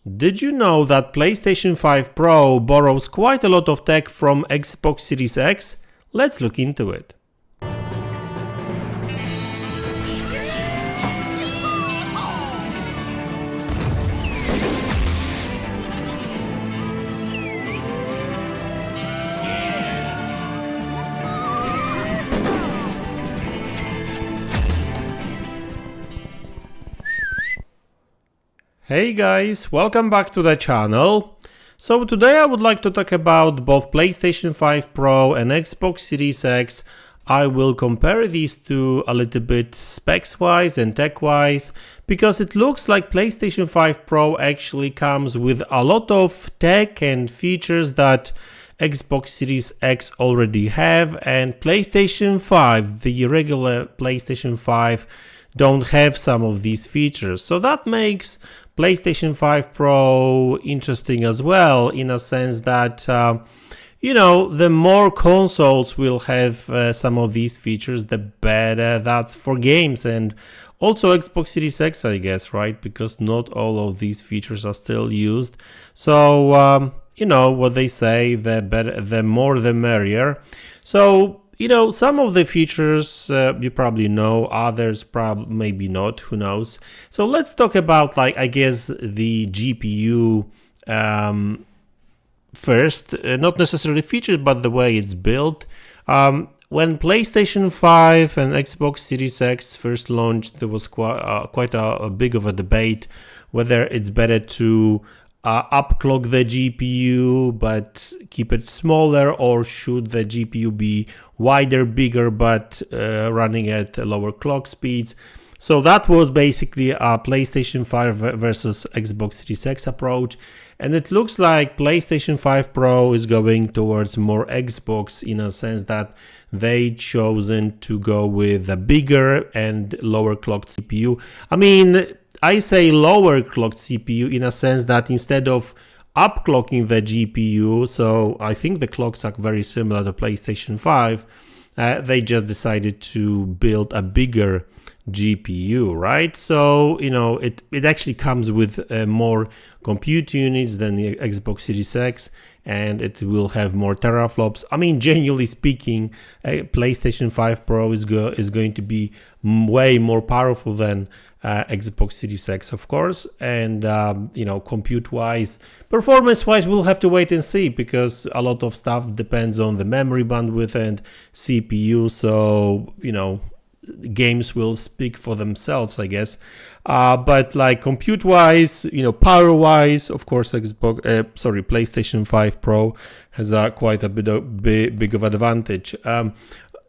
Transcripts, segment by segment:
Did you know that PlayStation 5 Pro borrows quite a lot of tech from Xbox Series X? Let's look into it. Hey guys, welcome back to the channel. So today I would like to talk about both PlayStation 5 Pro and Xbox Series X. I will compare these two a little bit specs wise and tech wise, because it looks like PlayStation 5 Pro actually comes with a lot of tech and features that Xbox Series X already have, and PlayStation 5, the regular PlayStation 5, don't have some of these features. So that makes PlayStation 5 Pro interesting as well, in a sense that the more consoles will have some of these features, the better that's for games, and also Xbox Series X, I guess, right? Because not all of these features are still used. So what they say, the better, the more the merrier. So some of the features you probably know, others maybe not, who knows. So let's talk about, I guess, the GPU first, not necessarily features, but the way it's built. When PlayStation 5 and Xbox Series X first launched, there was quite a big of a debate whether it's better to upclock the GPU but keep it smaller, or should the GPU be wider, bigger, but running at lower clock speeds. So that was basically a PlayStation 5 versus Xbox Series X approach, and it looks like PlayStation 5 Pro is going towards more Xbox, in a sense that they chosen to go with a bigger and lower clocked CPU. I mean, I say lower clocked CPU in a sense that instead of upclocking the GPU, so I think the clocks are very similar to PlayStation 5, they just decided to build a bigger GPU, right? So, it actually comes with more compute units than the Xbox Series X, and it will have more teraflops. I mean, genuinely speaking, PlayStation 5 Pro is going to be way more powerful than Xbox Series X, of course, and compute-wise, performance-wise, we'll have to wait and see, because a lot of stuff depends on the memory bandwidth and CPU. So games will speak for themselves, I guess. But compute-wise, power-wise, of course, PlayStation 5 Pro has quite a big of advantage.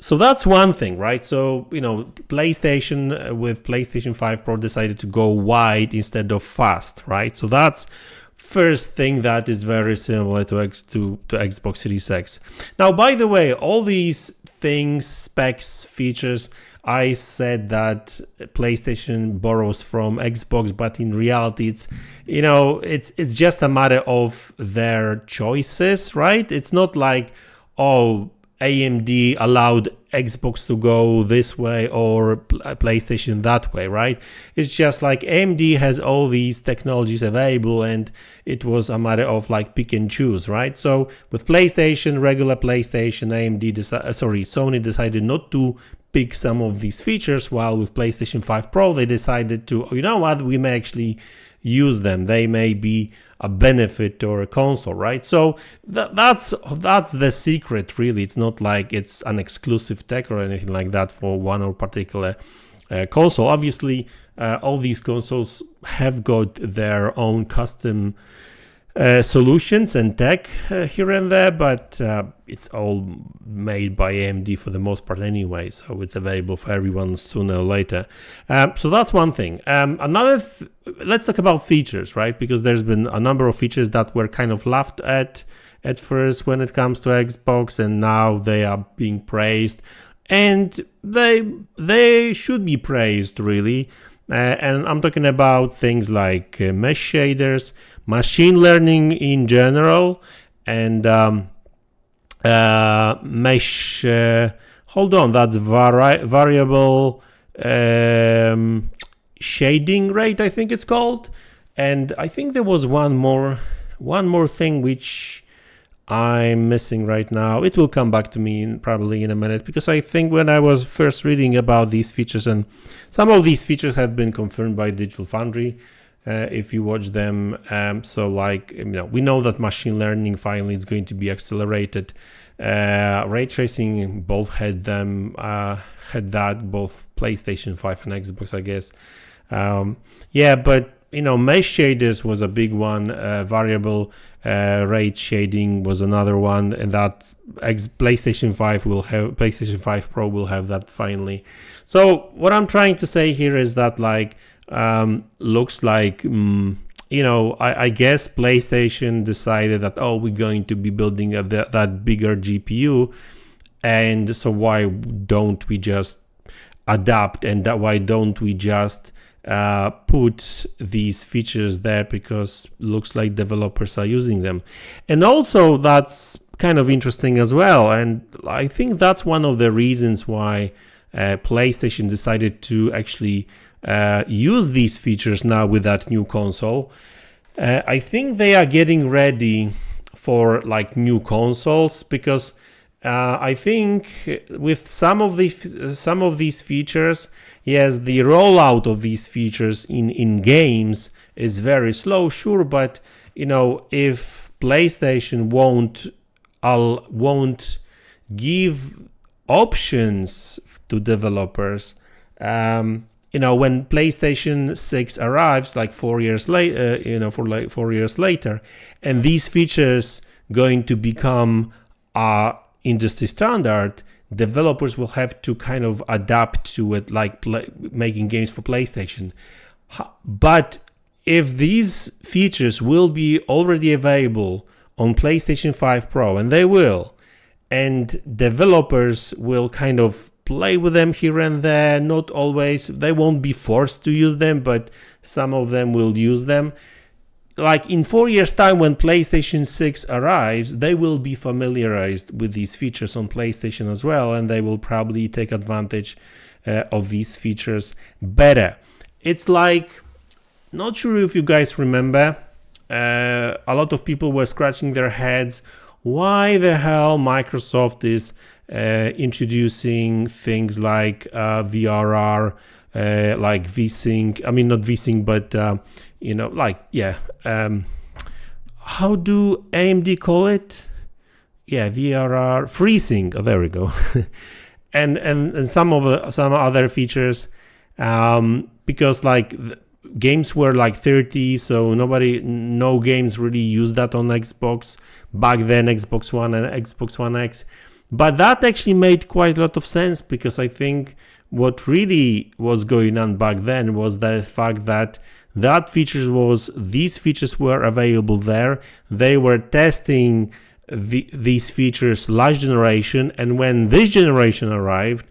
So that's one thing, right? So, PlayStation with PlayStation 5 Pro decided to go wide instead of fast, right? So that's first thing that is very similar to Xbox Series X. Now, by the way, all these things, specs, features, I said that PlayStation borrows from Xbox, but in reality, it's just a matter of their choices, right? It's not like, AMD allowed Xbox to go this way or PlayStation that way, right? It's just like AMD has all these technologies available, and it was a matter of pick and choose, right? So with PlayStation, regular PlayStation, Sony decided not to pick some of these features, while with PlayStation 5 Pro, they decided to, we may actually use them. They may be a benefit or a console, right? So that's the secret, really. It's not like it's an exclusive tech or anything like that for one or particular console. Obviously, all these consoles have got their own custom solutions and tech here and there, but it's all made by AMD for the most part anyway, so it's available for everyone sooner or later. So that's one thing. Let's talk about features, right? Because there's been a number of features that were kind of laughed at first when it comes to Xbox, and now they are being praised, and they should be praised, really. And I'm talking about things like mesh shaders, machine learning in general, and mesh. That's variable shading rate, I think it's called. And I think there was one more thing which I'm missing right now. It will come back to me probably in a minute, because I think when I was first reading about these features, and some of these features have been confirmed by Digital Foundry, if you watch them. So like, we know that machine learning finally is going to be accelerated. Ray tracing both had that, both PlayStation 5 and Xbox, I guess. Yeah, but mesh shaders was a big one. Variable rate shading was another one, and that PlayStation 5 Pro will have that finally. So what I'm trying to say here is that like looks like I guess PlayStation decided that, we're going to be building that bigger GPU, and so why don't we just adapt, and why don't we just put these features there, because looks like developers are using them. And also that's kind of interesting as well, and I think that's one of the reasons why PlayStation decided to actually use these features now with that new console. I think they are getting ready for like new consoles, because I think with some of these features, yes, the rollout of these features in games is very slow, sure, but if PlayStation won't give options to developers, when PlayStation 6 arrives, like 4 years later, 4 years later, and these features going to become industry standard, developers will have to kind of adapt to it, like making games for PlayStation. But if these features will be already available on PlayStation 5 Pro, and they will, and developers will kind of play with them here and there, not always, they won't be forced to use them, but some of them will use them. Like in 4 years time, when PlayStation 6 arrives, they will be familiarized with these features on PlayStation as well, and they will probably take advantage of these features better. It's like, not sure if you guys remember, a lot of people were scratching their heads, why the hell Microsoft is introducing things like VRR, like VSync, I mean not VSync, but how do AMD call it? Yeah, VRR, FreeSync. Oh, there we go. and some other features, because like games were like 30, so no games really used that on Xbox back then, Xbox One and Xbox One X. But that actually made quite a lot of sense, because I think what really was going on back then was the fact that these features were available there. They were testing these features last generation, and when this generation arrived,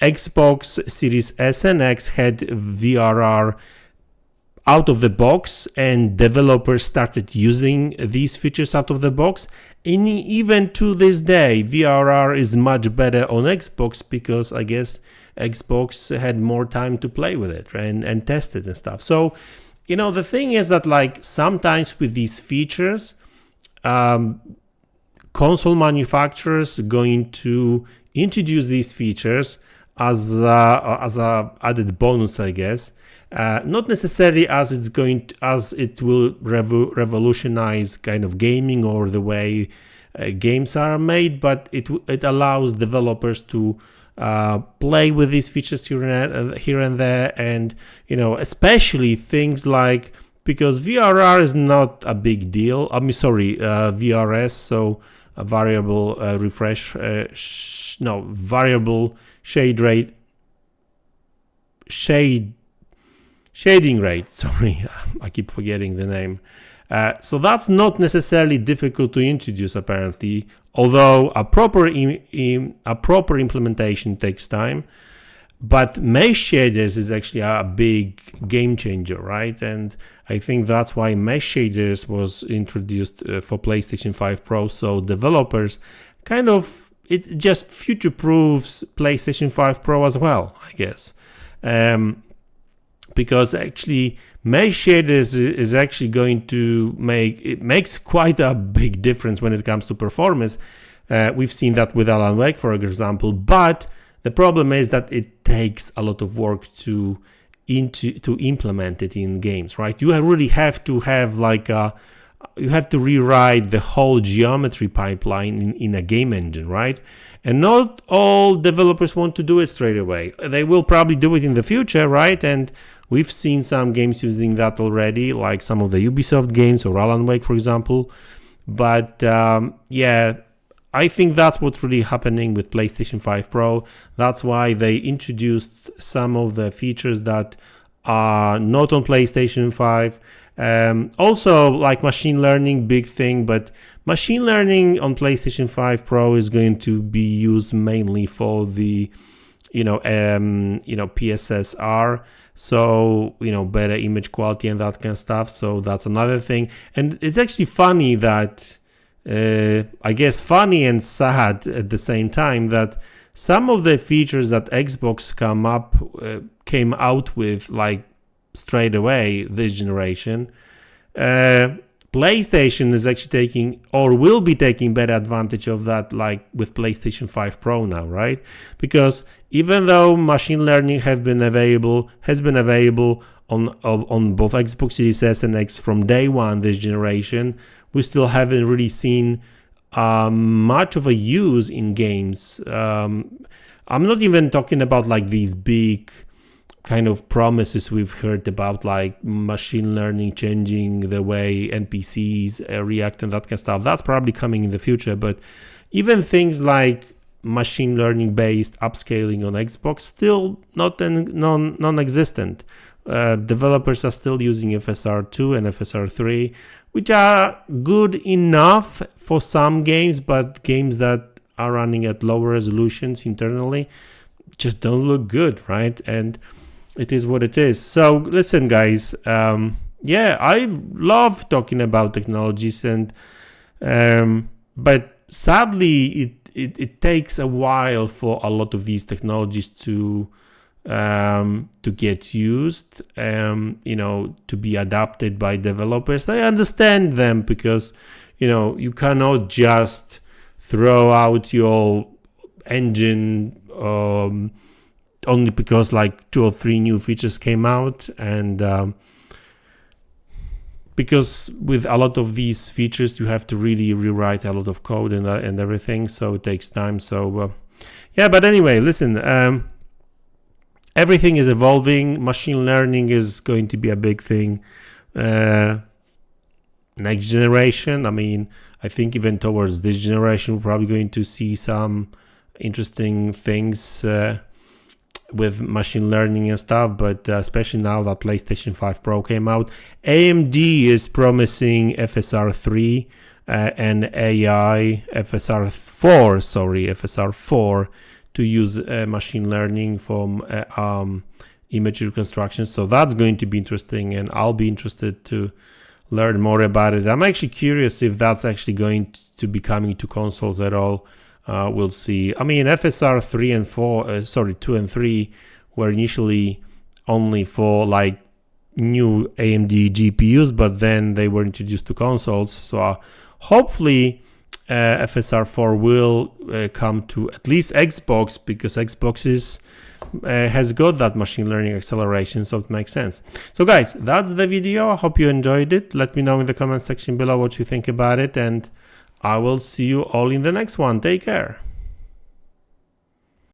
Xbox Series S and X had VRR out of the box, and developers started using these features out of the box. And even to this day, VRR is much better on Xbox, because I guess Xbox had more time to play with it and test it and stuff. So, the thing is that like sometimes with these features, console manufacturers are going to introduce these features as a added bonus, I guess. Not necessarily as it will revolutionize kind of gaming or the way games are made, but it allows developers to play with these features here and there, and especially things like, because VRR is not a big deal. VRS, so a variable variable shading rate. Sorry, I keep forgetting the name. So that's not necessarily difficult to introduce, apparently, although a proper implementation takes time. But mesh shaders is actually a big game changer, right? And I think that's why mesh shaders was introduced for PlayStation 5 Pro. So developers it just future-proofs PlayStation 5 Pro as well, I guess. because actually mesh shaders is actually going to makes quite a big difference when it comes to performance. We've seen that with Alan Wake, for example, but the problem is that it takes a lot of work to implement it in games, right? You really have to have you have to rewrite the whole geometry pipeline in a game engine, right? And not all developers want to do it straight away. They will probably do it in the future, right? And we've seen some games using that already, like some of the Ubisoft games or Alan Wake, for example. But yeah, I think that's what's really happening with PlayStation 5 Pro. That's why they introduced some of the features that are not on PlayStation 5. Also, like machine learning, big thing, but machine learning on PlayStation 5 Pro is going to be used mainly for the, PSSR. So, better image quality and that kind of stuff. So that's another thing. And it's actually funny that, I guess funny and sad at the same time, that some of the features that Xbox came out with like straight away this generation, PlayStation is actually taking or will be taking better advantage of that, like with PlayStation 5 Pro now, right? Because even though machine learning has been available on both Xbox Series S and X from day one this generation, we still haven't really seen much of a use in games. I'm not even talking about like these big kind of promises we've heard about, like machine learning changing the way NPCs react and that kind of stuff. That's probably coming in the future, but even things like machine learning based upscaling on Xbox still not non-existent. Developers are still using FSR2 and FSR3, which are good enough for some games, but games that are running at lower resolutions internally just don't look good, right? And it is what it is. So listen, guys, yeah, I love talking about technologies, and but sadly it takes a while for a lot of these technologies to get used, to be adapted by developers. I understand them, because you cannot just throw out your engine only because like 2 or 3 new features came out, and because with a lot of these features you have to really rewrite a lot of code and everything, so it takes time. So yeah, but anyway, listen, everything is evolving. Machine learning is going to be a big thing next generation. I mean, I think even towards this generation we're probably going to see some interesting things with machine learning and stuff, but especially now that PlayStation 5 Pro came out. AMD is promising FSR3 and FSR4 to use machine learning from image reconstruction. So that's going to be interesting, and I'll be interested to learn more about it. I'm actually curious if that's actually going to be coming to consoles at all. We'll see. I mean, FSR 2 and 3 were initially only for like new AMD GPUs, but then they were introduced to consoles. So hopefully FSR 4 will come to at least Xbox, because Xbox has got that machine learning acceleration, so it makes sense. So guys, that's the video. I hope you enjoyed it. Let me know in the comment section below what you think about it, and I will see you all in the next one. Take care.